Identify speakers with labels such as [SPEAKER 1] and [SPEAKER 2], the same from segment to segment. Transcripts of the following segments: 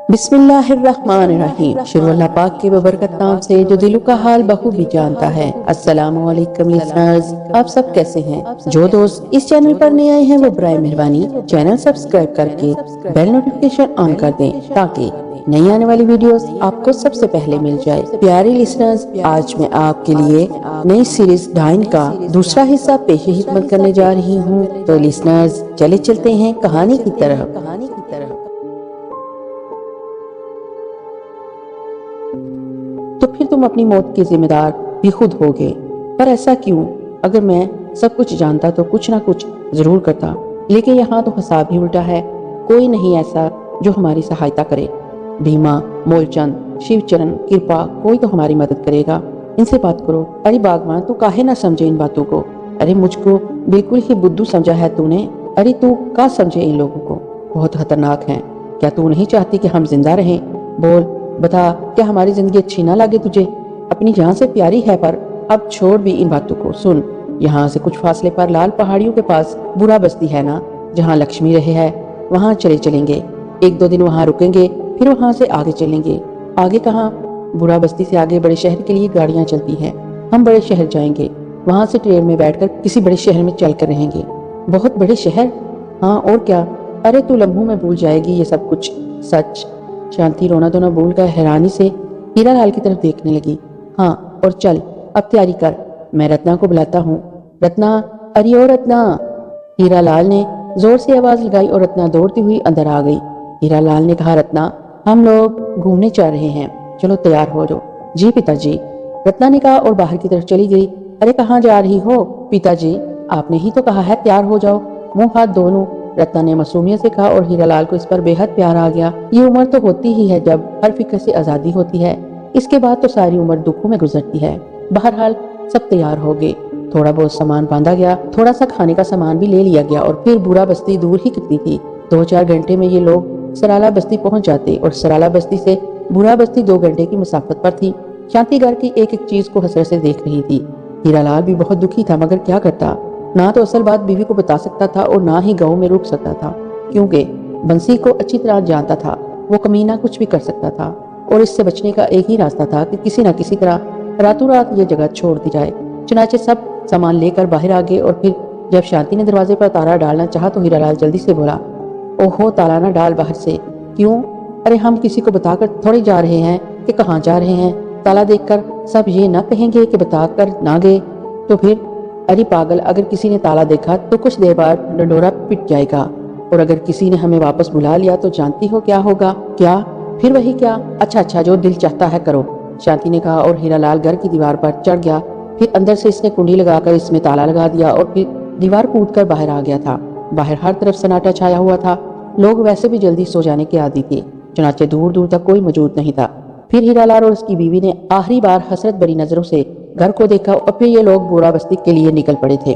[SPEAKER 1] बिस्मिल्लाहिर्रहमानिर्रहीम। शुरू अल्लाह पाक के बबरकत नाम से जो दिलों का हाल बखूबी जानता है। अस्सलामु अलैकुम लिसनर्स, आप सब कैसे हैं? जो दोस्त इस चैनल पर नए आए हैं वो बराए मेहरबानी चैनल सब्सक्राइब करके बेल नोटिफिकेशन ऑन कर दें ताकि नई आने वाली वीडियोस आपको सबसे पहले मिल जाए। प्यारे लिसनर्स, आज मैं आपके लिए नई सीरीज डाइन का दूसरा हिस्सा पेश हिकमत करने जा रही हूँ। तो लिसनर्स, चले चलते हैं कहानी की तरफ। तो फिर तुम अपनी मौत के जिम्मेदार भी खुद होगे। पर ऐसा क्यों? अगर मैं सब कुछ जानता तो कुछ ना कुछ जरूर करता, लेकिन यहाँ तो हिसाब ही उल्टा है। कोई नहीं ऐसा जो हमारी सहायता करे। भीमा, मूलचंद, शिवचरण, कृपा, कोई तो हमारी मदद करेगा। इनसे बात करो। अरे बागवान, तू काहे ना समझे इन बातों को? अरे मुझको बिल्कुल ही बुद्धू समझा है तूने। अरे तू क्या समझे इन लोगों को? बहुत खतरनाक है। क्या तू नहीं चाहती कि हम जिंदा रहें? बोल, बता, क्या हमारी जिंदगी अच्छी ना लगे तुझे? अपनी जान से प्यारी है, पर अब छोड़ भी इन बातों को। सुन, यहाँ से कुछ फासले पर लाल पहाड़ियों के पास बुरा बस्ती है ना, जहाँ लक्ष्मी रहे है। वहाँ चलेंगे। 1-2 दिन वहाँ रुकेंगे, फिर वहाँ से आगे चलेंगे। आगे कहाँ? बुरा बस्ती से आगे बड़े शहर के लिए गाड़ियाँ चलती हैं। हम बड़े शहर जाएंगे, वहाँ से ट्रेन में बैठकर किसी बड़े शहर में चल कर रहेंगे। बहुत बड़े शहर? हाँ और क्या। अरे तू लम्हों में भूल जाएगी ये सब कुछ। सच। शांति रोना धोना भूल कर हैरानी से हीरालाल की तरफ देखने लगी। हाँ और चल, अब तैयारी कर, मैं रत्ना को बुलाता हूँ। रत्ना, अरे ओ रत्ना। हीरालाल ने जोर से आवाज लगाई और रत्ना दौड़ती हुई अंदर आ गई। हीरालाल ने कहा, रत्ना, हम लोग घूमने जा रहे हैं, चलो तैयार हो जाओ। जी पिताजी, रत्ना ने कहा और बाहर की तरफ चली गई। अरे कहाँ जा रही हो? पिताजी, आपने ही तो कहा है तैयार हो जाओ, मुंह हाथ धो लूं, रत्ना ने मासूमियत से कहा। और हीरालाल को इस पर बेहद प्यार आ गया। ये उम्र तो होती ही है जब हर फिक्र से आजादी होती है। इसके बाद तो सारी उम्र दुखों में गुजरती है। बहरहाल सब तैयार हो गए। थोड़ा बहुत सामान बांधा गया, थोड़ा सा खाने का सामान भी ले लिया गया और फिर बुरा बस्ती दूर ही कितनी थी। 2-4 घंटे में ये लोग सराला बस्ती पहुंच जाते और सराला बस्ती से बुरा बस्ती 2 घंटे की मुसाफत पर थी। शांति घर की एक एक चीज को हसरत से देख रही थी। हीरालाल भी बहुत दुखी था, मगर क्या करता। ना तो असल बात बीवी को बता सकता था और ना ही गाँव में रुक सकता था, क्योंकि बंसी को अच्छी तरह जानता था। वो कमीना कुछ भी कर सकता था और इससे बचने का एक ही रास्ता था कि किसी न किसी तरह रातों रात ये जगह छोड़ दी जाए। चुनाचे सब सामान लेकर बाहर आ गए और फिर जब शांति ने दरवाजे पर ताला डालना चाहा तो हीरालाल जल्दी से बोला, ओहो, ताला ना डाल बाहर से। क्यों? अरे हम किसी को बताकर थोड़ी जा रहे हैं कि कहाँ जा रहे हैं। ताला देखकर सब ये न कहेंगे कि बताकर ना गए तो फिर? अरे पागल, अगर किसी ने ताला देखा तो कुछ देर बाद डंडोरा पिट जाएगा, और अगर किसी ने हमें वापस बुला लिया तो जानती हो क्या होगा? क्या? फिर वही क्या? अच्छा, जो दिल चाहता है करो, शांति ने कहा। और हीरालाल घर की दीवार पर चढ़ गया। फिर अंदर से इसने कुंडी लगाकर इसमें ताला लगा दिया और फिर दीवार कूदकर बाहर आ गया था। बाहर हर तरफ सन्नाटा छाया हुआ था। लोग वैसे भी जल्दी सो जाने के आदी थे, चुनाचे दूर दूर तक कोई मौजूद नहीं था। फिर हीरालाल और उसकी बीवी ने आखिरी बार हसरत भरी नजरों से घर को देखा और फिर ये लोग बुरा बस्ती के लिए निकल पड़े थे।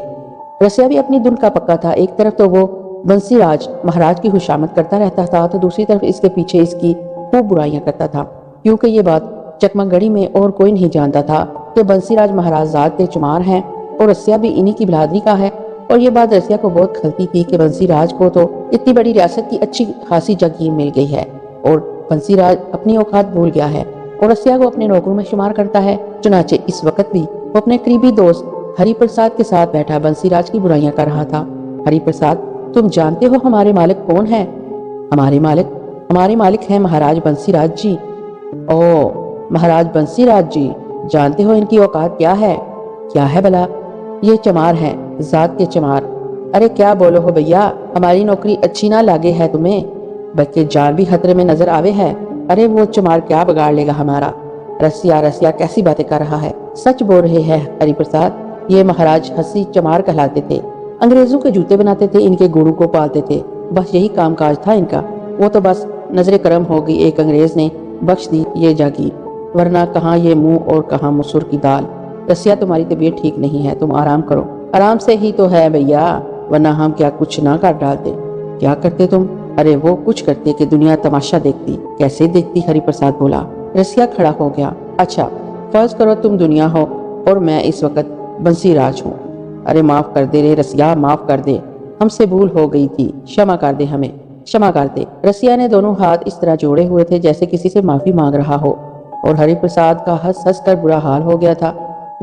[SPEAKER 1] रसिया भी अपनी धुन का पक्का था। एक तरफ तो वो बंसीराज महाराज की खुशामद करता रहता था, तो दूसरी तरफ इसके पीछे इसकी खूब बुराइयां करता था, क्योंकि ये बात चकमागढ़ी में और कोई नहीं जानता था कि बंसीराज महाराज जात के चुमार हैं और रसिया भी इन्हीं की बिरादरी का है। और ये बात रसिया को बहुत खलती थी कि बंसीराज को तो इतनी बड़ी रियासत की अच्छी खासी जगीर मिल गई है और बंसीराज अपनी औकात भूल गया है और रसिया को अपने नौकरों में शुमार करता है। चुनाचे इस वक्त भी वो अपने करीबी दोस्त हरिप्रसाद के साथ बैठा बंसीराज की बुराइयां कर रहा था। हरिप्रसाद, तुम जानते हो हमारे मालिक कौन है? हमारे मालिक हैं महाराज बंसीराज जी। ओ, महाराज बंसीराज जी, जानते हो इनकी औकात क्या है? क्या है भला? ये चमार हैं, जात के चमार। अरे क्या बोलो हो भैया, हमारी नौकरी अच्छी ना लागे है तुम्हें, बल्कि जान भी खतरे में नजर आवे है। अरे वो चमार क्या बिगाड़ लेगा हमारा? रसिया कैसी बातें कर रहा है? सच बोल रहे हैं हरिप्रसाद, ये महाराज हंसी चमार कहलाते थे। अंग्रेजों के जूते बनाते थे, इनके गुरु को पालते थे, बस यही कामकाज था इनका। वो तो बस नजरे करम हो गई, एक अंग्रेज ने बख्श दी ये जागी, वरना कहाँ ये मुंह और कहाँ मसूर की दाल। रसिया, तुम्हारी तबीयत ठीक नहीं है, तुम आराम करो। आराम से ही तो है भैया, वरना हम क्या कुछ ना कर डालते। क्या करते तुम? अरे वो कुछ करते कि दुनिया तमाशा देखती। कैसे देखती? हरिप्रसाद बोला। रसिया खड़ा हो गया। अच्छा, फर्ज करो तुम दुनिया हो और मैं इस वक्त बंसीराज हूँ। अरे माफ कर दे रे रसिया, माफ कर दे, हमसे भूल हो गई थी, क्षमा कर दे हमें। क्षमा कर दे। रसिया ने दोनों हाथ इस तरह जोड़े हुए थे जैसे किसी से माफी मांग रहा हो, और हरिप्रसाद का हंस हंस कर बुरा हाल हो गया था।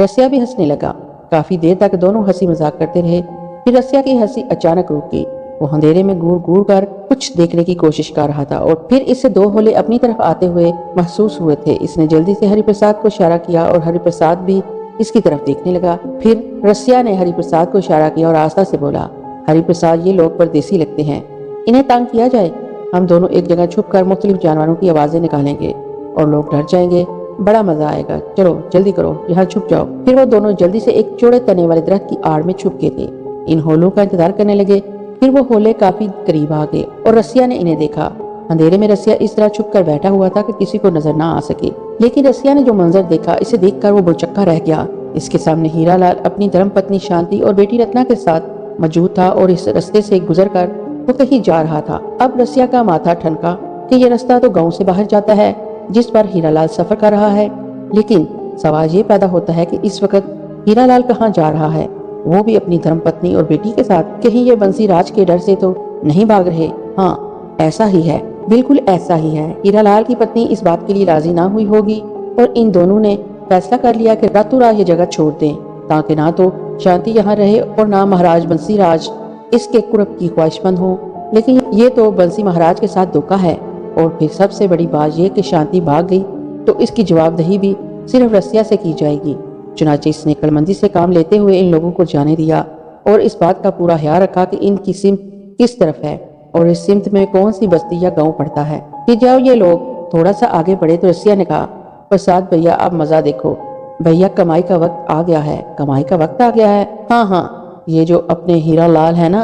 [SPEAKER 1] रसिया भी हंसने लगा। काफी देर तक दोनों हंसी मजाक करते रहे। फिर रसिया की हंसी अचानक रुक गई। वो अंधेरे में घूर घूर कर कुछ देखने की कोशिश कर रहा था, और फिर इससे दो होले अपनी तरफ आते हुए महसूस हुए थे। इसने जल्दी से हरिप्रसाद को इशारा किया और हरिप्रसाद भी इसकी तरफ देखने लगा। फिर रसिया ने हरिप्रसाद को इशारा किया और आस्था से बोला, हरिप्रसाद, ये लोग परदेसी लगते हैं, इन्हें तंग किया जाए। हम दोनों एक जगह छुप कर मुख्तलिफ जानवरों की आवाजें निकालेंगे और लोग डर जाएंगे। बड़ा मजा आएगा। चलो जल्दी करो, यहाँ छुप जाओ। फिर वो दोनों जल्दी से एक चौड़े तने वाले दरख्त की आड़ में छुप गए थे। इन होलों का इंतजार करने लगे। फिर वो होले काफी करीब आ गए और रसिया ने इन्हें देखा। अंधेरे में रसिया इस तरह छुप कर बैठा हुआ था कि किसी को नजर ना आ सके। लेकिन रसिया ने जो मंजर देखा, इसे देखकर वो भौचक्का रह गया। इसके सामने हीरालाल अपनी धर्मपत्नी शांति और बेटी रत्ना के साथ मौजूद था, और इस रास्ते से गुजर कर वो कहीं जा रहा था। अब रसिया का माथा ठनका कि ये रास्ता तो गांव से बाहर जाता है जिस पर हीरालाल सफर कर रहा है। लेकिन सवाल ये पैदा होता है कि इस वक्त हीरालाल कहाँ जा रहा है, वो भी अपनी धर्मपत्नी और बेटी के साथ। कहीं ये बंसीराज के डर से तो नहीं भाग रहे? हाँ, ऐसा ही है, बिल्कुल ऐसा ही है। हीरालाल की पत्नी इस बात के लिए राजी ना हुई होगी, और इन दोनों ने फैसला कर लिया कि रातों रात ये जगह छोड़ दें, ताकि ना तो शांति यहाँ रहे और ना महाराज बंसीराज इसके कुर्ब की ख्वाहिशमंद हो। लेकिन ये तो बंसी महाराज के साथ धोखा है। और फिर सबसे बड़ी बात यह कि शांति भाग गई तो इसकी जवाबदेही भी सिर्फ रसिया से की जाएगी। चुनाचे इसने कलमंदी से काम लेते हुए इन लोगों को जाने दिया, और इस बात का पूरा ख्याल रखा कि इनकी सिमत किस तरफ है और इस सिमत में कौन सी बस्ती या गांव पड़ता है। कि जब ये लोग थोड़ा सा आगे बढ़े तो रसिया ने कहा, प्रसाद भैया, अब मजा देखो भैया, कमाई का वक्त आ गया है। कमाई का वक्त आ गया है? हाँ, ये जो अपने हीरा लाल है ना,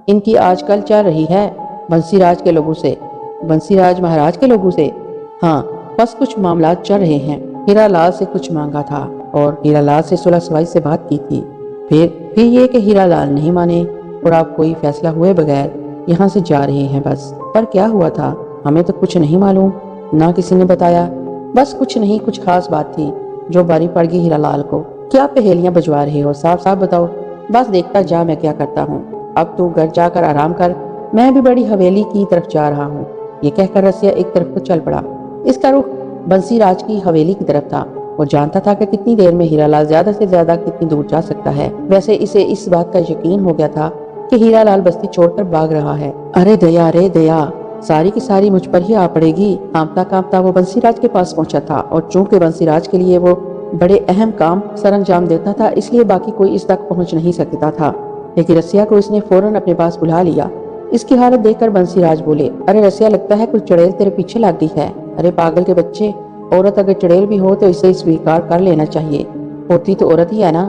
[SPEAKER 1] इनकी आजकल चल रही है बंसीराज के लोगों से, बंसीराज महाराज के लोगों से। हाँ, बस कुछ मामला चल रहे हैं। हीरा लाल से कुछ मांगा था और हीरा लाल से सुलह सवाई से बात की थी। फिर ये कि हीरा लाल नहीं माने और आप कोई फैसला हुए बगैर यहाँ से जा रहे हैं बस। पर क्या हुआ था हमें तो कुछ नहीं मालूम, ना किसी ने बताया। बस कुछ नहीं, कुछ खास बात थी जो बारी पड़ गई हीरा लाल को। क्या पहेलियां बजवा रहे हो? साफ साफ बताओ। बस देखता जा मैं क्या करता हूँ। अब तू घर जाकर आराम कर, मैं भी बड़ी हवेली की तरफ जा रहा हूँ। ये कहकर रसिया एक तरफ को चल पड़ा। इसका रुख बंसीराज की हवेली की तरफ था। वो जानता था कि कितनी देर में हीरालाल ज्यादा से ज्यादा कितनी दूर जा सकता है। वैसे इसे इस बात का यकीन हो गया था कि हीरालाल बस्ती छोड़कर भाग रहा है। अरे दया, सारी की सारी मुझ पर ही आ पड़ेगी। कांपता कांपता वो बंसीराज के पास पहुंचा था, और चूंकि बंसीराज के लिए वो बड़े अहम काम सरंजाम देता था, इसलिए बाकी कोई इस तक पहुंच नहीं सकता था। लेकिन रसिया को इसने फौरन अपने पास बुला लिया। इसकी हालत देखकर बंसीराज बोले, अरे रसिया, लगता है कुछ चुड़ैल तेरे पीछे लग गई है। अरे पागल के बच्चे, औरत अगर चुड़ैल भी हो तो इसे स्वीकार कर लेना चाहिए। होती तो औरत ही है ना।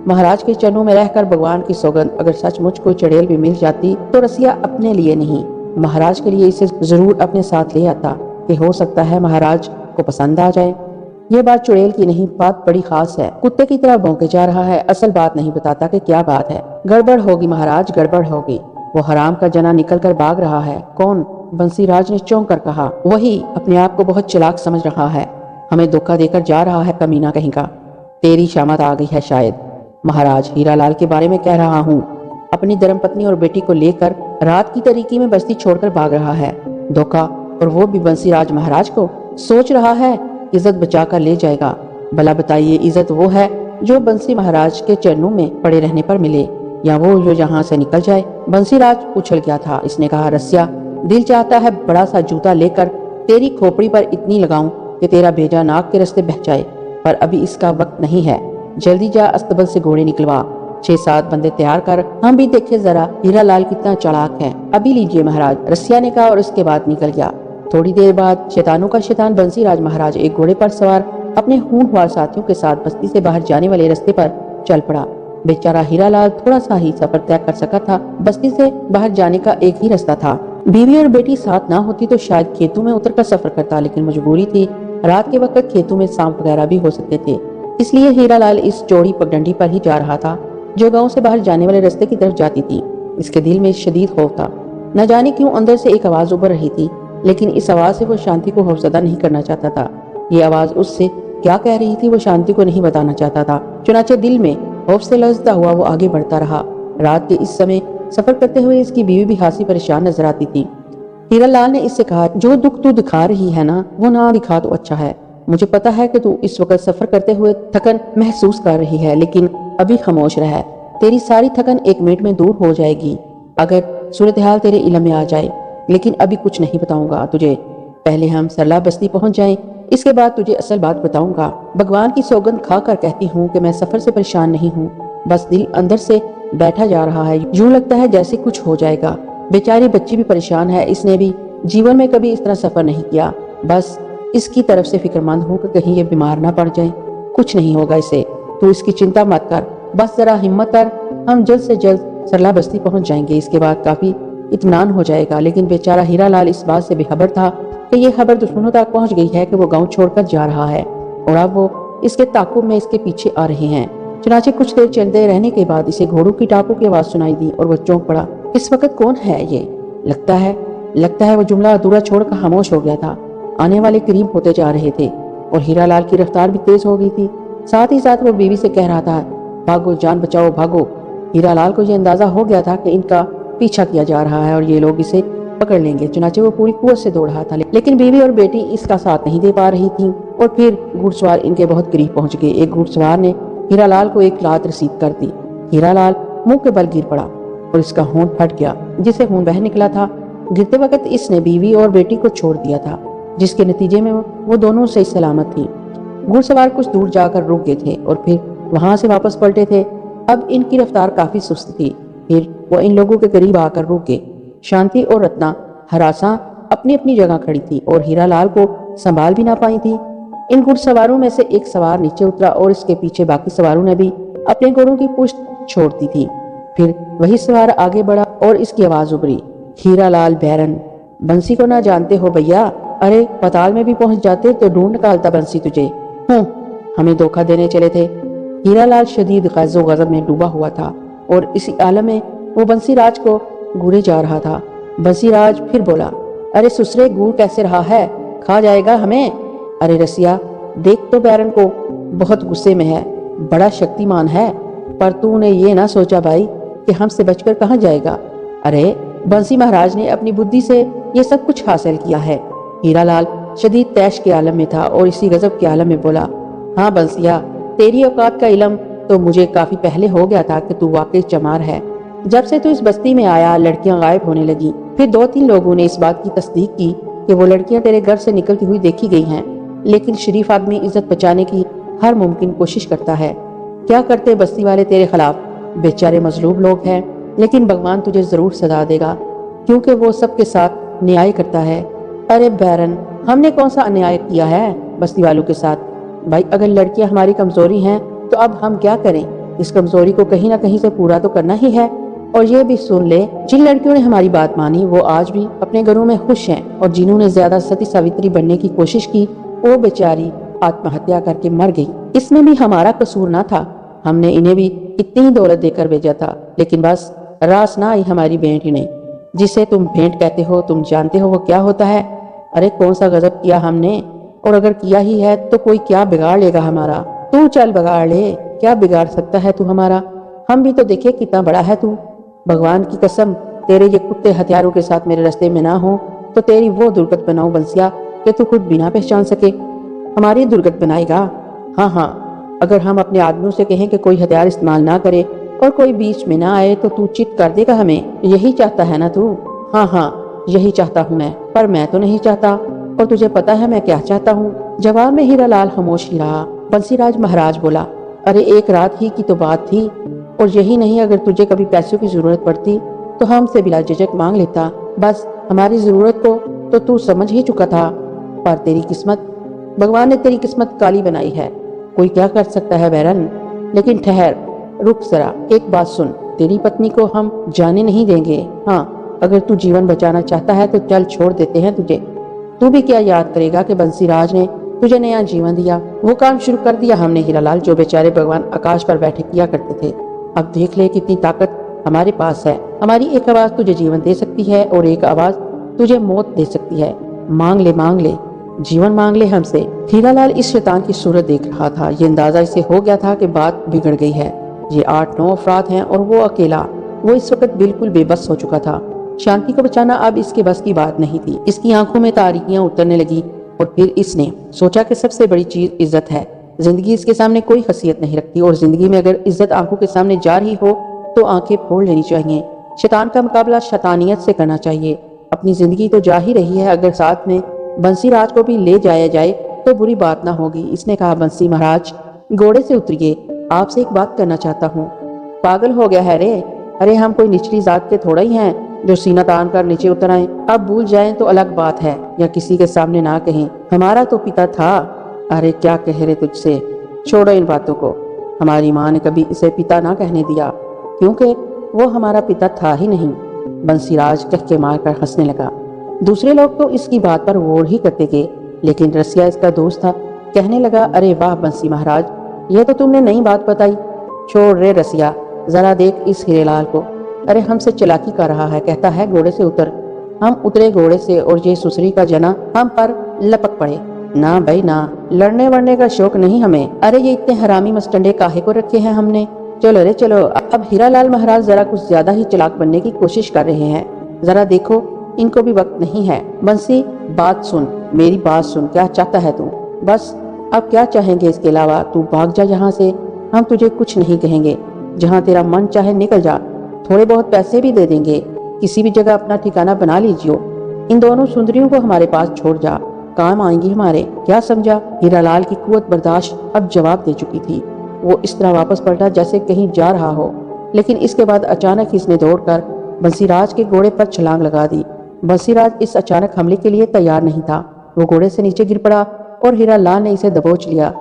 [SPEAKER 1] महाराज के चरणों में रहकर भगवान की सौगंध, अगर सचमुच कोई चुड़ैल भी मिल जाती तो रसिया अपने लिए नहीं, महाराज के लिए इसे जरूर अपने साथ ले आता, कि हो सकता है महाराज को पसंद आ जाए। ये बात चुड़ैल की नहीं, बात बड़ी खास है। कुत्ते की तरह भौंके जा रहा है, असल बात नहीं बताता कि क्या बात है। गड़बड़ होगी महाराज, गड़बड़ होगी। वो हराम का जना निकल कर भाग रहा है। कौन? बंसीराज ने चौंक कर कहा। वही, अपने आप को बहुत चालाक समझ रहा है, हमें धोखा देकर जा रहा है कमीना कहीं का। तेरी शामत आ गई है शायद। महाराज, हीरालाल के बारे में कह रहा हूँ। अपनी धर्मपत्नी और बेटी को लेकर रात की तरीकी में बस्ती छोड़कर भाग रहा है। धोखा, और वो भी बंसीराज महाराज को। सोच रहा है इज्जत बचा कर ले जाएगा। भला बताइए, इज्जत वो है जो बंसी महाराज के चरणों में पड़े रहने पर मिले, या वो जो यहाँ से निकल जाए? बंसीराज उछल गया था। इसने कहा, रसिया, दिल चाहता है बड़ा सा जूता लेकर तेरी खोपड़ी पर इतनी लगाऊं कि तेरा भेजा नाक के रास्ते बह जाए, पर अभी इसका वक्त नहीं है। जल्दी जा, अस्तबल से घोड़े निकलवा, 6-7 बंदे तैयार कर, हम भी देखे जरा हीरालाल कितना चालाक है। अभी लीजिए महाराज, रसिया ने कहा और उसके बाद निकल गया। थोड़ी देर बाद शैतानों का शैतान बंसीराज महाराज एक घोड़े पर सवार अपने होनहार साथियों के साथ बस्ती से बाहर जाने वाले रास्ते पर चल पड़ा। बेचारा हीरालाल थोड़ा सा ही सफर तय कर सका था। बस्ती से बाहर जाने का एक ही रास्ता था। बीवी और बेटी साथ ना होती तो शायद खेतों में उतरकर सफर करता, लेकिन मजबूरी थी। रात के वक्त खेतों में सांप वगैरह भी हो सकते थे, इसलिए हीरालाल इस चौड़ी पगडंडी पर ही जा रहा था जो गांव से बाहर जाने वाले रास्ते की तरफ जाती थी। इसके दिल में शदीद खौफ था। न जाने क्यों अंदर से एक आवाज उभर रही थी, लेकिन इस आवाज से वो शांति को खौफजदा नहीं करना चाहता था। ये आवाज उससे क्या कह रही थी वो शांति को नहीं बताना चाहता था। चुनाचे दिल में खौफ से लरजता हुआ वो आगे बढ़ता रहा। रात के इस समय सफर करते हुए इसकी बीवी भी खासी परेशान नजर आती थी। हीरालाल ने इससे कहा, जो दुख तू दिखा रही है ना, वो ना दिखा तो अच्छा है। मुझे पता है कि तू इस वक्त सफर करते हुए थकन महसूस कर रही है, लेकिन अभी खामोश रह। तेरी सारी थकन 1 मिनट में दूर हो जाएगी अगर सूरत हाल तेरे इल्म में आ जाए। लेकिन अभी कुछ नहीं बताऊंगा तुझे। पहले हम सरला बस्ती पहुंच जाएं, इसके बाद तुझे असल बात बताऊंगा। भगवान की सौगंध खा कर कहती हूँ कि मैं सफर से परेशान नहीं हूँ, बस दिल अंदर से बैठा जा रहा है। यूं लगता है जैसे कुछ हो जाएगा। बेचारी बच्ची भी परेशान है, इसने भी जीवन में कभी इस तरह सफर नहीं किया। बस इसकी तरफ से फिक्रमंद हूँ कि कहीं ये बीमार ना पड़ जाए। कुछ नहीं होगा इसे, तू इसकी चिंता मत कर, बस जरा हिम्मत कर। हम जल्द से जल्द सरला बस्ती पहुंच जाएंगे, इसके बाद काफी इत्मीनान हो जाएगा। लेकिन बेचारा हीरालाल इस बात से बेखबर था कि ये खबर दुश्मनों तक पहुंच गई है कि वो गांव छोड़कर जा रहा है और अब वो इसके ताकुब में इसके पीछे आ रहे हैं। चुनाचे कुछ देर चलते रहने के बाद इसे घोड़ों की टापों की आवाज सुनाई दी और वो चौंक पड़ा। इस वक्त कौन है ये? लगता है वो जुमला अधूरा छोड़कर खामोश हो गया था। आने वाले करीब होते जा रहे थे और हीरालाल की रफ्तार भी तेज हो गई थी। साथ ही साथ वो बीवी से कह रहा था, भागो, जान बचाओ, भागो। हीरालाल को यह अंदाजा हो गया था कि इनका पीछा किया जा रहा है और ये लोग इसे पकड़ लेंगे। चुनाचे वो पूरी कुव्वत से दौड़ रहा था, लेकिन बीवी और बेटी इसका साथ नहीं दे पा रही थी। और फिर घुड़सवार इनके बहुत करीब पहुंच गए। एक घुड़सवार ने हीरालाल को एक लात रसीद कर दी। हीरालाल मुंह के बल गिर पड़ा और इसका होंठ फट गया, जिससे खून बह निकला था। गिरते वक्त इसने बीवी और बेटी को छोड़ दिया था, जिसके नतीजे में वो दोनों सही सलामत थी। घुड़सवार कुछ दूर जाकर रुक गए थे और फिर वहां से वापस पलटे थे। अब इनकी रफ्तार काफी सुस्त थी। फिर वो इन लोगों के करीब आकर रुक गए। शांति और रत्ना हरासा अपनी अपनी जगह खड़ी थी और हीरालाल को संभाल भी ना पाई थी। इन घुड़सवारों में से एक सवार नीचे उतरा और इसके पीछे बाकी सवारों ने भी अपने घोड़ों की पुश्त छोड़ दी थी। फिर वही सवार आगे बढ़ा और इसकी आवाज उभरी, हीरालाल बैरन, बंसी को ना जानते हो भैया? अरे पताल में भी पहुंच जाते तो ढूंढ निकालता बंसी तुझे। हमें धोखा देने चले थे। हीरालाल शदीद गज़ो गज़ब में डूबा हुआ था और इसी आलम में वो बंसीराज को घूरे जा रहा था। बंसीराज फिर बोला, अरे सुसरे, गुड़ कैसे रहा है? खा जाएगा हमें? अरे रसिया, देख तो बैरन को बहुत गुस्से में है, बड़ा शक्तिमान है, पर तूने ये ना सोचा भाई कि हमसे बचकर कहाँ जाएगा। अरे बंसी महाराज ने अपनी बुद्धि से ये सब कुछ हासिल किया है। हीरालाल शदीद तैश के आलम में था और इसी गजब के आलम में बोला, हाँ बंसिया, तेरी औकात का इल्म तो मुझे काफी पहले हो गया था कि तू वाकई चमार है। जब से तू इस बस्ती में आया लड़कियां गायब होने लगी। फिर 2-3 लोगों ने इस बात की तस्दीक की कि वो लड़कियां तेरे घर से निकलती हुई देखी गई हैं। लेकिन शरीफ आदमी इज्जत बचाने की हर मुमकिन कोशिश करता है। क्या करते बस्ती वाले तेरे खिलाफ? बेचारे मजलूम लोग हैं, लेकिन भगवान तुझे जरूर सजा देगा, क्योंकि वो सबके साथ न्याय करता है। अरे बैरन, हमने कौन सा अन्याय किया है बस्ती वालों के साथ? भाई अगर लड़कियां हमारी कमजोरी हैं तो अब हम क्या करें? इस कमजोरी को कहीं ना कहीं से पूरा तो करना ही है। और ये भी सुन ले, जिन लड़कियों ने हमारी बात मानी वो आज भी अपने घरों में खुश हैं, और जिन्होंने ज्यादा सती सावित्री बनने की कोशिश की वो बेचारी आत्महत्या करके मर गई। इसमें भी हमारा कसूर ना था, हमने इन्हें भी इतनी ही दौलत देकर भेजा था, लेकिन बस रास ना आई हमारी भेंट ही नहीं। जिसे तुम भेंट कहते हो, तुम जानते हो वो क्या होता है? अरे कौन सा गजब किया हमने, और अगर किया ही है तो कोई क्या बिगाड़ लेगा हमारा? तू चल बिगाड़ ले, क्या बिगाड़ सकता है तू हमारा? हम भी तो देखे कितना बड़ा है तू। भगवान की कसम, तेरे ये कुत्ते हथियारों के साथ मेरे रास्ते में ना हो तो तेरी वो दुर्गत बनाऊं बंसिया कि तू खुद बिना पहचान सके। हमारी दुर्गत बनाएगा? हाँ, अगर हम अपने आदमियों से कहें कि कोई हथियार इस्तेमाल ना करे और कोई बीच में ना आए तो तू चित कर देगा हमें। यही चाहता है ना तू? हाँ, यही चाहता हूँ मैं, पर मैं तो नहीं चाहता, और तुझे पता है मैं क्या चाहता हूँ। जवाब में हीरालाल खामोश ही रहा। बंसीराज महाराज बोला, अरे एक रात ही की तो बात थी, और यही नहीं, अगर तुझे कभी पैसों की जरूरत पड़ती तो हमसे बिला झिझक मांग लेता। बस हमारी जरूरत को तो तू समझ ही चुका था, पर तेरी किस्मत, भगवान ने तेरी किस्मत काली बनाई है। कोई क्या कर सकता है बैरन? लेकिन ठहर, रुक जरा, एक बात सुन, तेरी पत्नी को हम जाने नहीं देंगे। हाँ, अगर तू जीवन बचाना चाहता है तो चल, छोड़ देते हैं तुझे। तू भी क्या याद करेगा कि बंसीराज ने तुझे नया जीवन दिया। वो काम शुरू कर दिया हमने हीरालाल, जो बेचारे भगवान आकाश पर बैठे किया करते थे। अब देख ले कितनी ताकत हमारे पास है। हमारी एक आवाज तुझे जीवन दे सकती है और एक आवाज तुझे मौत दे सकती है। मांग ले, जीवन मांग ले हमसे। हीरालाल इस शैतान की सूरत देख रहा था। ये अंदाजा इसे हो गया था कि बात बिगड़ गई है। ये 8-9 अफराद हैं और वो अकेला। वो इस वक्त बिल्कुल बेबस हो चुका था। शांति को बचाना अब इसके बस की बात नहीं थी। इसकी आंखों में तारीकियां उतरने लगी और फिर इसने सोचा कि सबसे बड़ी चीज इज्जत है। जिंदगी इसके सामने कोई हसीयत नहीं रखती और जिंदगी में अगर इज्जत आंखों के सामने जा रही हो तो आंखें फोड़ लेनी चाहिए। शैतान का मुकाबला शैतानियत से करना चाहिए। अपनी जिंदगी तो जा ही रही है, अगर साथ में बंसी राज को भी ले जाया जाए तो बुरी बात ना होगी। इसने कहा, बंसी महाराज घोड़े से उतरिए, आपसे एक बात करना चाहता हूँ। पागल हो गया है रे? अरे हम कोई निचली जात के थोड़ा ही हैं जो सीना तान कर नीचे उतर आए। अब भूल जाएं तो अलग बात है, या किसी के सामने ना कहें। हमारा तो पिता था। अरे क्या कह रहे तुझसे, छोड़ो इन बातों को। हमारी माँ ने कभी इसे पिता ना कहने दिया, क्योंकि वो हमारा पिता था ही नहीं। बंसीराज कह के मारकर हंसने लगा। दूसरे लोग तो इसकी बात पर गौर ही करते गए, लेकिन रसिया इसका दोस्त था, कहने लगा, अरे वाह बंसी महाराज, ये तो तुमने नई बात बताई। छोड़ रे रसिया, जरा देख इस हीरेलाल को। अरे हमसे चालाकी कर रहा है, कहता है घोड़े से उतर। हम उतरे घोड़े से और ये सुसरी का जना हम पर लपक पड़े। ना भाई ना, लड़ने वड़ने का शौक नहीं हमें। अरे ये इतने हरामी मस्टंडे काहे को रखे हैं हमने। चलो रे चलो। अब हीरालाल महाराज जरा कुछ ज्यादा ही चालाक बनने की कोशिश कर रहे हैं। जरा देखो, इनको भी वक्त नहीं है। बंसी बात सुन, मेरी बात सुन, क्या चाहता है तू? बस अब क्या चाहेंगे इसके अलावा? तू भाग जा यहाँ से, हम तुझे कुछ नहीं कहेंगे। जहाँ तेरा मन चाहे निकल जा, थोड़े बहुत पैसे भी दे देंगे। किसी भी जगह अपना ठिकाना बना लीजिए। इन दोनों सुंदरियों को हमारे पास छोड़ जा, काम आएंगी हमारे। क्या समझा? हीरालाल की कुव्वत बर्दाश्त अब जवाब दे चुकी थी। वो इस तरह वापस पलटा जैसे कहीं जा रहा हो, लेकिन इसके बाद अचानक ही इसने दौड़कर बंसीराज के घोड़े पर छलांग लगा दी। बंसीराज इस अचानक हमले के लिए तैयार नहीं था। वो घोड़े से नीचे गिर पड़ा और हीरालाल ने इसे दबोच लिया।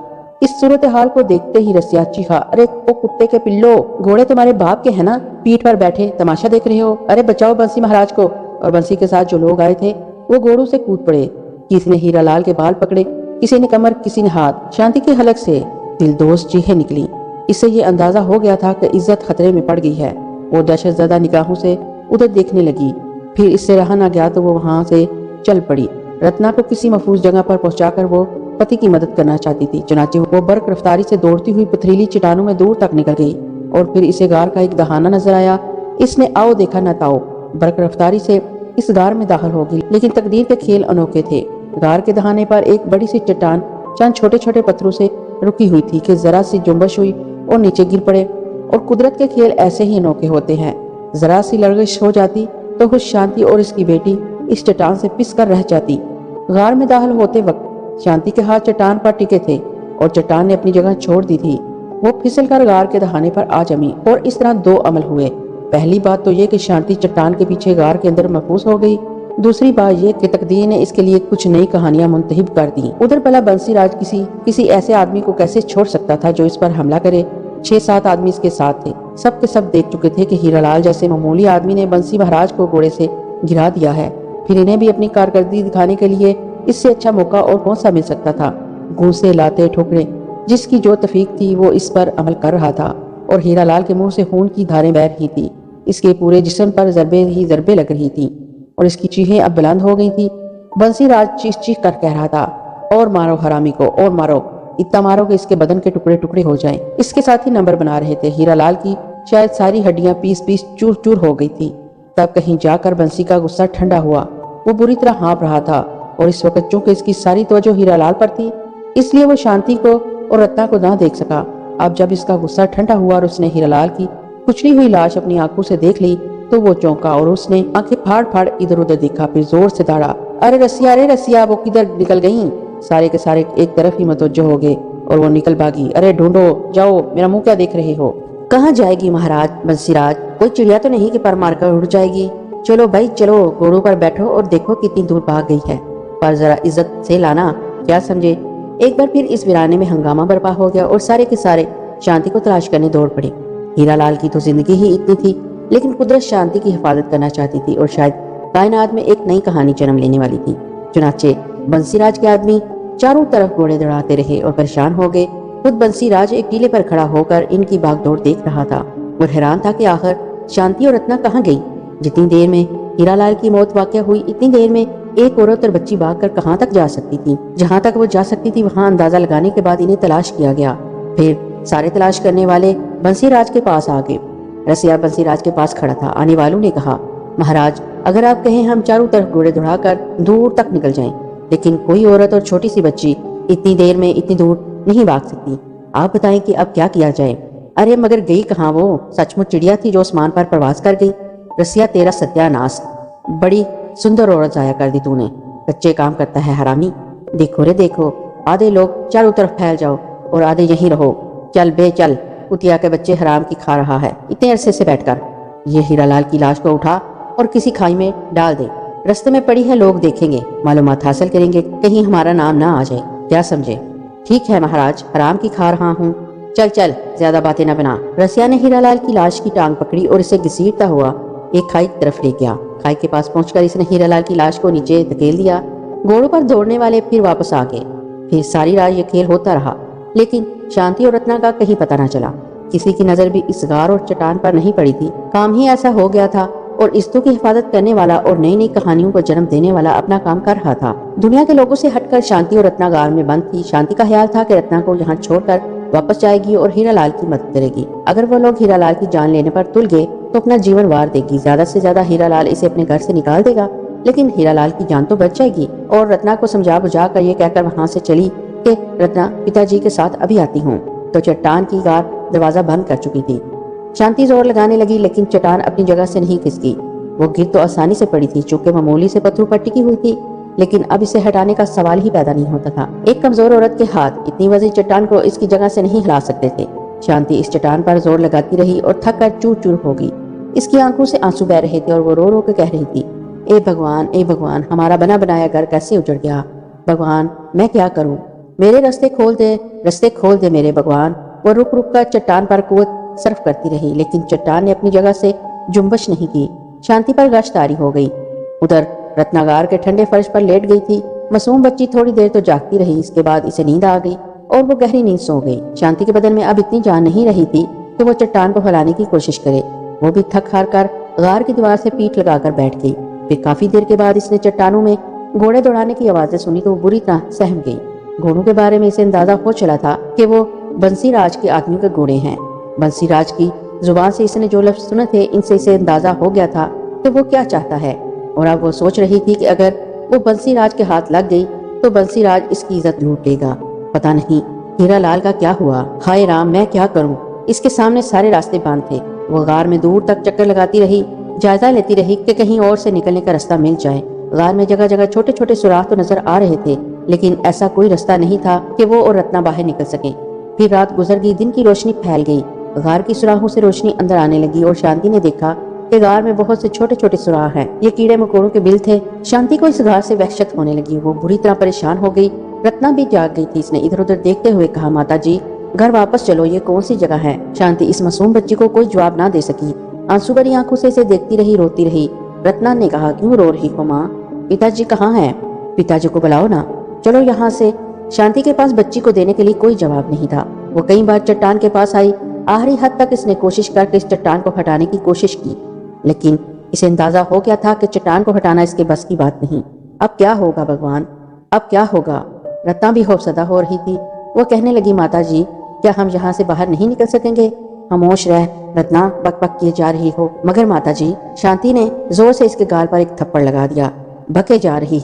[SPEAKER 1] इस सूरत हाल को देखते ही रसिया चीखा, अरे ओ कुत्ते के पिल्लो, घोड़े तुम्हारे बाप के हैं ना? पीठ पर बैठे तमाशा देख रहे हो? अरे बचाओ बंसी महाराज को। और बंसी के साथ जो लोग आए थे वो घोड़ों से कूद पड़े। किसी ने हीरालाल के बाल पकड़े, किसी ने कमर, किसी ने हाथ। शांति के हलक से दिलदोज चीखें निकली। इससे ये अंदाजा हो गया था कि इज्जत खतरे में पड़ गई है। वो दहशत ज़दा निगाहों से उधर देखने लगी। फिर इससे रहा ना गया तो वो वहां से चल पड़ी। रत्ना को किसी महफूज जगह पर पहुंचाकर वो पति की मदद करना चाहती थी। चुनाचे वो बर्क रफ्तारी से दौड़ती हुई पथरीली चट्टानों में दूर तक निकल गई और फिर इसे गार का एक दहाना नजर आया। इसने आओ देखा न ताओ बर्क रफ्तारी से इस गार में दाखिल होगी, लेकिन तकदीर के खेल अनोखे थे। गार के दहाने पर एक बड़ी सी चट्टान चंद छोटे छोटे पत्थरों से रुकी हुई थी कि जरा सी जुम्बश हुई और नीचे गिर पड़े। और कुदरत के खेल ऐसे ही अनोखे होते हैं। जरा सी लर्जिश हो जाती तो खुद शांति और इसकी बेटी इस चट्टान से पिस कर रह जाती। गार में दाखिल होते वक्त शांति के हाथ चट्टान पर टिके थे और चट्टान ने अपनी जगह छोड़ दी थी। वो फिसलकर गार के दहाने पर आ जमी और इस तरह दो अमल हुए। पहली बात तो ये कि शांति चट्टान के पीछे गार के अंदर महफूज हो गई। दूसरी बात ये कि तकदीर ने इसके लिए कुछ नई कहानियां मुंतहिब कर दी। उधर भला बंसीराज किसी ऐसे आदमी को कैसे छोड़ सकता था जो इस पर हमला करे। 6-7 आदमी इसके साथ थे। सब के सब देख चुके थे कि हीरालाल जैसे मामूली आदमी ने बंसी महाराज को घोड़े से गिरा दिया है। फिर इन्हें भी अपनी कारकर्दगी दिखाने के लिए इससे अच्छा मौका और कौन सा मिल सकता था। घूंसे लाते ठोकरे जिसकी जो तफीक थी वो इस पर अमल कर रहा था और हीरालाल के मुंह से खून की धारें बह रही थी। इसके पूरे जिस्म पर जरबे ही जरबे लग रही थी और इसकी चीखें अब बुलंद हो गई थी। बंसीराज चीख चीख कर कह रहा था, और मारो हरामी को, और मारो, इतना मारो कि इसके बदन के टुकड़े टुकड़े हो जाएं। इसके साथ ही नंबर बना रहे थे। हीरालाल की शायद सारी हड्डियां पीस पीस चूर चूर हो गई थी। तब कहीं जाकर बंसी का गुस्सा ठंडा हुआ। वो बुरी तरह हाँप रहा था और इस वक्त चूंकि इसकी सारी तवज्जो हीरालाल पर थी, इसलिए वो शांति को और रत्ना को ना देख सका। अब जब इसका गुस्सा ठंडा हुआ और उसने हीरालाल की कुचली हुई लाश अपनी आंखों से देख ली तो वो चौंका और उसने आंखें फाड़ फाड़ इधर उधर देखा। फिर जोर से दौड़ा, अरे रसिया, वो किधर निकल गई? सारे के सारे एक तरफ ही मतवज्जो हो गए और वो निकल भागी। अरे ढूंढो, जाओ, मेरा मुंह क्या देख रहे हो?
[SPEAKER 2] कहाँ जाएगी महाराज? बंसीराज, कोई चिड़िया तो नहीं कि पर मारकर उड़ जाएगी? चलो भाई चलो, घोड़ों पर बैठो और देखो कितनी दूर भाग गई है, पर जरा इज्जत से लाना, क्या समझे? एक बार फिर इस वीराने में हंगामा बर्पा हो गया और सारे के सारे शांति को तलाश करने दौड़ पड़े। हीरालाल की तो जिंदगी ही इतनी थी, लेकिन कुदरत शांति की हिफाजत करना चाहती थी और शायद कायनात में एक नई कहानी जन्म लेने वाली थी। चुनाचे बंसीराज के आदमी चारों तरफ घोड़े दौड़ाते रहे और परेशान हो गए। खुद बंसीराज एक टीले पर खड़ा होकर इनकी भागदौड़ देख रहा था और हैरान था कि आखिर शांति और रत्ना कहाँ गई। जितनी देर में हीरालाल की मौत वाक़या हुई, इतनी देर में एक औरत और बच्ची भागकर कहाँ तक जा सकती थी? जहाँ तक वो जा सकती थी वहाँ अंदाजा लगाने के बाद इन्हें तलाश किया गया। फिर सारे तलाश करने वाले बंसीराज के पास आ गए। रसिया बंसीराज के पास खड़ा था। आने वालों ने कहा, महाराज अगर आप कहें हम चारों तरफ घोड़े दौड़ाकर दूर तक निकल जाएं, लेकिन कोई औरत और छोटी सी बच्ची इतनी देर में इतनी दूर नहीं भाग सकती। आप बताएं कि अब क्या किया जाए। अरे मगर गई कहाँ वो? सचमुच चिड़िया थी जो आसमान पर प्रवास कर गई। रसिया तेरा सत्यानाश, बड़ी सुंदर औरत जाया कर दी तूने। कच्चे काम करता है हरामी। देखो रे देखो, आधे लोग चारों तरफ फैल जाओ और आधे यहीं रहो। चल बे चल, कुतिया के बच्चे हराम की खा रहा है इतने अरसे से बैठकर। ये हीरालाल की लाश को उठा और किसी खाई में डाल दे। रास्ते में पड़ी है, लोग देखेंगे, मालूमात हासिल करेंगे, कहीं हमारा नाम ना आ जाए। क्या समझे? ठीक है महाराज, हराम की खा रहा हूँ। चल चल, ज्यादा बातें न बना। रसिया ने हीरालाल की लाश की टांग पकड़ी और इसे घसीटता हुआ एक खाई की तरफ ले गया। खाई के पास पहुंचकर इसने हीरालाल की लाश को नीचे धकेल दिया। घोड़ों पर दौड़ने वाले फिर वापस आ गए। फिर सारी रात ये खेल होता रहा, लेकिन शांति और रत्ना का कहीं पता न चला। किसी की नजर भी इस गार और चट्टान पर नहीं पड़ी थी। काम ही ऐसा हो गया था और इस्तों की हिफाजत करने वाला और नई नई कहानियों को जन्म देने वाला अपना काम कर रहा था। दुनिया के लोगों से हटकर शांति और रत्ना गार में बंद थी। शांति का ख्याल था कि रत्ना को यहाँ छोड़कर वापस जाएगी और हीरालाल की मदद करेगी। अगर वो लोग हीरालाल की जान लेने पर तुल गए तो अपना जीवन वार देगी। ज्यादा से ज्यादा हीरालाल इसे अपने घर से निकाल देगा, लेकिन हीरालाल की जान तो बच जाएगी। और रत्ना को समझा बुझा कर ये कहकर वहाँ से चली कि रत्ना, पिताजी के साथ अभी आती हूँ। तो चट्टान की गार दरवाजा बंद कर चुकी थी। शांति जोर लगाने लगी, लेकिन चट्टान अपनी जगह से नहीं खिसकी। वो गिर तो आसानी से पड़ी थी, चूंकि मामूली से पत्थरों पर टिकी हुई थी, लेकिन अब इसे हटाने का सवाल ही पैदा नहीं होता था। एक कमजोर औरत के हाथ इतनी वजनी चट्टान को इसकी जगह से नहीं हिला सकते थे। शांति इस चट्टान पर जोर लगाती रही और थक कर चूर चूर हो गई। इसकी आंखों से आंसू बह रहे थे और वो रो रो के कह रही थी, ए भगवान, हमारा बना बनाया घर कैसे उजड़ गया। भगवान, मैं क्या करूं? मेरे रास्ते खोल दे मेरे भगवान। वो रुक रुक कर चट्टान पर कुवत सर्फ करती रही, लेकिन चट्टान ने अपनी जगह से जुम्बश नहीं की। शांति पर गश्त तारी हो गई। उधर रत्नागार के ठंडे फर्श पर लेट गई थी। मासूम बच्ची थोड़ी देर तो जागती रही, इसके बाद इसे नींद आ गई और वो गहरी नींद सो गई। शांति के बदन में अब इतनी जान नहीं रही थी कि वो चट्टान को हिलाने की कोशिश करे। वो भी थक हार कर गार की दीवार से पीठ लगाकर बैठ गई। फिर काफी देर के बाद इसने चट्टानों में घोड़े दौड़ाने की आवाजें सुनी तो वो बुरी तरह सहम गई। घोड़ों के बारे में इसे अंदाजा हो चला था कि वो बंसीराज के आदमियों के घोड़े हैं। बंसीराज की जुबान से इसने जो लफ्ज सुने थे, इनसे इसे अंदाजा हो गया था कि वो क्या चाहता है। और अब वो सोच रही थी कि अगर वो बंसीराज के हाथ लग गई तो बंसीराज इसकी इज्जत लूट लेगा। पता नहीं हीरालाल का क्या हुआ। हाय राम, मैं क्या करूं? इसके सामने सारे रास्ते बंद थे। वो गार में दूर तक चक्कर लगाती रही, जायजा लेती रही कि कहीं और से निकलने का रास्ता मिल जाए। गार में जगह जगह छोटे छोटे सुराख तो नजर आ रहे थे, लेकिन ऐसा कोई रास्ता नहीं था कि वो और रत्ना बाहर निकल सके। फिर रात गुजर गई, दिन की रोशनी फैल गई। गार की सुराखों से रोशनी अंदर आने लगी और शांति ने देखा कि गार में बहुत से छोटे छोटे सुराख हैं। ये कीड़े मकोड़ों के बिल थे। शांति को इस गार से वहशत होने लगी। वो बुरी तरह परेशान हो गई। रत्ना भी जाग गई थी। इसने इधर उधर देखते हुए कहा, माता जी, घर वापस चलो, ये कौन सी जगह है? शांति इस मासूम बच्ची को कोई जवाब ना दे सकी। आंसू भरी आंखों से इसे देखती रही, रोती रही। रत्ना ने कहा, क्यों रो रही हो माँ? पिताजी कहाँ हैं? पिताजी को बुलाओ ना, चलो यहाँ से। शांति के पास बच्ची को देने के लिए कोई जवाब नहीं था। वो कई बार चट्टान के पास आई। आखिरी हद तक इसने कोशिश करके इस चट्टान को हटाने की कोशिश की, लेकिन इसे अंदाजा हो गया था कि चट्टान को हटाना इसके बस की बात नहीं। अब क्या होगा भगवान, अब क्या होगा? रत्ना भी खौफसदा हो रही थी। वो कहने लगी, माता जी, क्या हम यहाँ से बाहर नहीं निकल सकेंगे? खामोश रह रत्ना, बक बक किए जा रही हो। मगर माता जी, शांति ने जोर से इसके गाल पर एक थप्पड़ लगा दिया। बके जा रही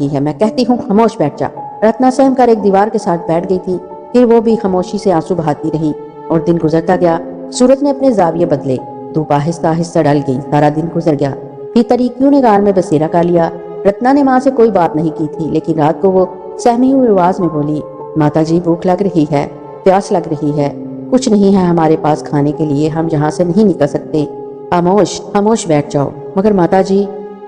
[SPEAKER 2] है, मैं कहती हूँ खामोश बैठ जा। रत्ना सहम कर एक दीवार के साथ बैठ गई थी। फिर वो भी खामोशी से आंसू बहाती रही और दिन गुजरता गया। सूरज ने अपने जाविये बदले, धूप आहिस्ता आहिस्ता ढल गई। सारा दिन गुजर गया। फिर तरीकियों ने गार में बसेरा कर लिया। रत्ना ने माँ से कोई बात नहीं की थी, लेकिन रात को वो सहमी हुई आवाज में बोली, माता जी, भूख लग रही है, प्यास लग रही है, कुछ नहीं है हमारे पास खाने के लिए, हम यहाँ से नहीं निकल सकते। खामोश बैठ जाओ। मगर माता जी,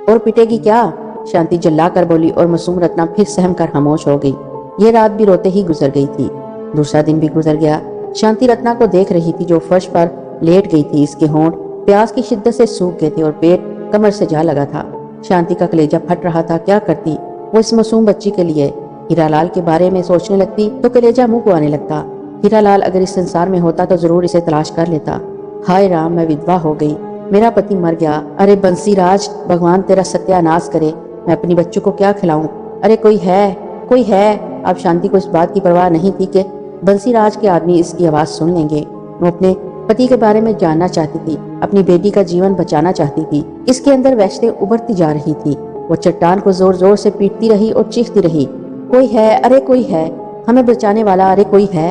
[SPEAKER 2] और पिटेगी क्या? शांति जल्ला कर बोली और मासूम रत्ना फिर सहम कर खामोश हो गई। ये रात भी रोते ही गुजर गई थी। दूसरा दिन भी गुजर गया। शांति रत्ना को देख रही थी जो फर्श पर लेट गई थी। इसके होंठ प्यास की शिद्दत से सूख गए थे और पेट कमर से जा लगा था। शांति का कलेजा फट रहा था। क्या करती वो इस मासूम बच्ची के लिए? हीरालाल के बारे में सोचने लगती तो कलेजा मुंह को आने लगता। हीरालाल अगर इस संसार में होता तो जरूर इसे तलाश कर लेता। हाय राम, मैं विधवा हो गई, मेरा पति मर गया। अरे बंसीराज, भगवान तेरा सत्यानाश करे, मैं अपनी बच्चों को क्या खिलाऊं? अरे कोई है। अब शांति को इस बात की परवाह नहीं थी कि बंसीराज के आदमी इसकी आवाज सुन लेंगे। वो अपने पति के बारे में जानना चाहती थी। अपनी बेटी का जीवन बचाना चाहती थी। इसके अंदर वहशतें उभरती जा रही थी। वो चट्टान को जोर जोर से पीटती रही और चीखती रही, कोई है, अरे कोई है, हमें बचाने वाला, अरे कोई है,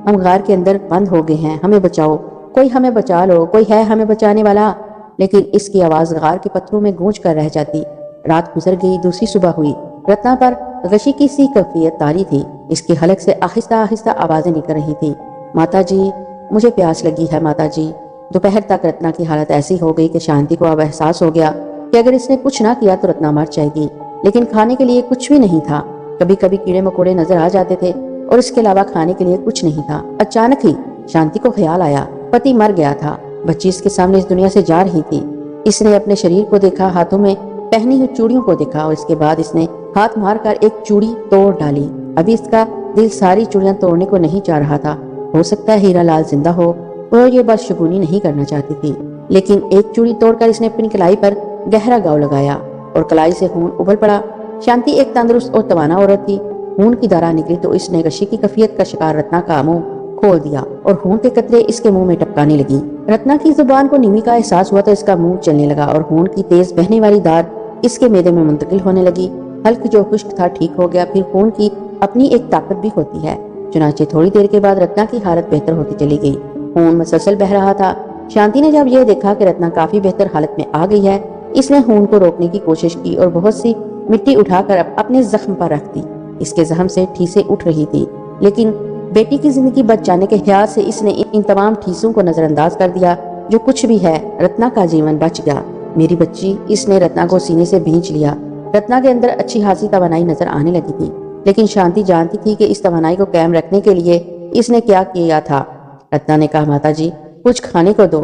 [SPEAKER 2] हम गार के अंदर बंद हो गए हैं, हमें बचाओ, कोई हमें बचा लो, कोई है हमें बचाने वाला। लेकिन इसकी आवाज गार के पत्थरों में गूंज कर रह जाती। रात गुजर गई, दूसरी सुबह हुई। रत्ना पर गशी की सी कैफियत तारी थी। इसकी हलक से आहिस्ता आहिस्ता आवाजें निकल रही थी, माता जी, मुझे प्यास लगी है माता जी। दोपहर तक रत्ना की हालत ऐसी हो गई कि शांति को अब एहसास हो गया कि अगर इसने कुछ ना किया तो रत्ना मर जाएगी। लेकिन खाने के लिए कुछ भी नहीं था। कभी कभी कीड़े मकोड़े नजर आ जाते थे और इसके अलावा खाने के लिए कुछ नहीं था। अचानक ही शांति को ख्याल आया, पति मर गया था, बच्ची इसके सामने इस दुनिया से जा रही थी। इसने अपने शरीर को देखा, हाथों में पहनी हुई चूड़ियों को देखा और इसके बाद इसने हाथ मारकर एक चूड़ी तोड़ डाली। अभी इसका दिल सारी चूड़ियां तोड़ने को नहीं चाह रहा था। हो सकता है हीरा लाल जिंदा हो और ये बदशगुनी नहीं करना चाहती थी। लेकिन एक चूड़ी तोड़कर इसने अपनी कलाई पर गहरा घाव लगाया और कलाई से खून उबल पड़ा। शांति एक तंदुरुस्त और तवाना औरत थी। खून की धारा निकली तो इसने गशी की कैफियत का शिकार रत्ना का मुंह खोल दिया और खून के कतरे इसके मुंह में टपकाने लगी। रत्ना की जुबान को नीवी का एहसास हुआ तो इसका मुंह चलने लगा और खून की तेज बहने वाली धार इसके मैदे में मुंतकिल होने लगी। हल्क जो खुश्क था ठीक हो गया। फिर खून की अपनी एक ताकत भी होती है। चुनाचे थोड़ी देर के बाद रत्ना की हालत बेहतर होती चली गई। खून मुसलसल बह रहा था। शांति ने जब यह देखा कि रत्ना काफी बेहतर हालत में आ गई है, इसने खून को रोकने की कोशिश की और बहुत सी मिट्टी उठाकर अपने जख्म पर रख दी। इसके जख्म से ठीसें उठ रही थी, लेकिन बेटी की जिंदगी बच जाने के ख्याल से इसने इन तमाम ठीसों को नजरअंदाज कर दिया। जो कुछ भी है, रत्ना का जीवन बच गया, मेरी बच्ची। इसने रत्ना को सीने से भींच लिया। रत्ना के अंदर अच्छी खासी तवानाई नजर आने लगी थी, लेकिन शांति जानती थी कि इस तवानाई को कायम रखने के लिए इसने क्या किया था। रत्ना ने कहा, माता जी, कुछ खाने को दो।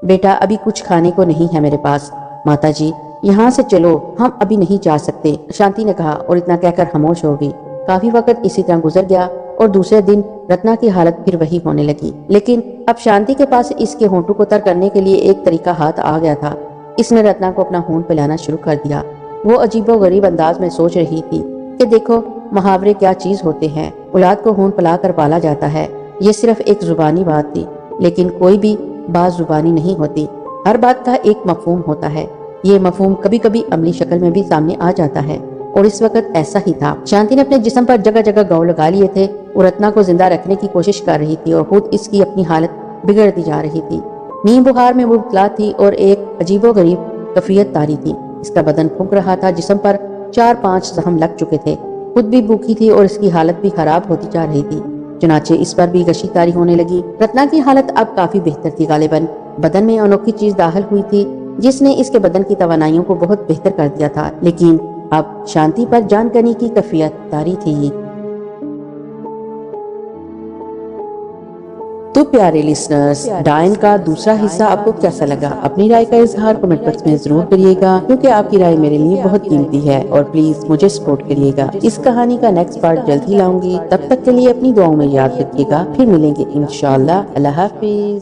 [SPEAKER 2] बेटा, अभी कुछ खाने को नहीं है मेरे पास। माता जी, यहाँ से चलो, हम अभी नहीं जा सकते, शांति ने कहा और इतना कहकर खामोश हो गई। काफी वक्त इसी तरह गुजर गया और दूसरे दिन रत्ना की हालत फिर वही होने लगी। लेकिन अब शांति के पास इसके होंठों को तर करने के लिए एक तरीका हाथ आ गया था। इसने रत्ना को अपना होंठ पिलाना शुरू कर दिया। वो अजीबो गरीब अंदाज में सोच रही थी कि देखो मुहावरे क्या चीज होते हैं। औलाद को होंठ पिलाकर पाला जाता है। ये सिर्फ एक जुबानी बात थी, लेकिन कोई भी बात जुबानी नहीं होती। हर बात का एक मफहूम होता है। ये मफहूम कभी कभी अमली शक्ल में भी सामने आ जाता है और इस वक्त ऐसा ही था। शांति ने अपने जिस्म पर जगह जगह घाव लगा लिए थे। वो रत्ना को जिंदा रखने की कोशिश कर रही थी और खुद इसकी अपनी हालत बिगड़ती जा रही थी। नींद बुखार में मुब्तला थी और एक अजीबोगरीब कैफियत तारी थी। इसका बदन फूंक रहा था। जिस्म पर 4-5 जख्म लग चुके थे। खुद भी भूखी थी और इसकी हालत भी खराब होती जा रही थी। चुनाचे इस पर भी गशी तारी होने लगी। रत्ना की हालत अब काफी बेहतर थी। गालिबन बदन में अनोखी चीज दाखिल हुई थी जिसने इसके बदन की तवानाइयों को बहुत बेहतर कर दिया था। लेकिन अब शांति पर जान करने की कैफियत तारी थी। तो प्यारे लिसनर्स, डायन का दूसरा हिस्सा आपको कैसा लगा? अपनी राय का इजहार कमेंट बॉक्स में जरूर करिएगा, क्योंकि आपकी राय मेरे लिए बहुत कीमती है। और प्लीज मुझे सपोर्ट करिएगा। इस कहानी का नेक्स्ट पार्ट जल्द ही लाऊंगी। तब तक के लिए अपनी दुआओं में याद रखिएगा। फिर मिलेंगे इंशाअल्लाह। अल्लाह हाफिज।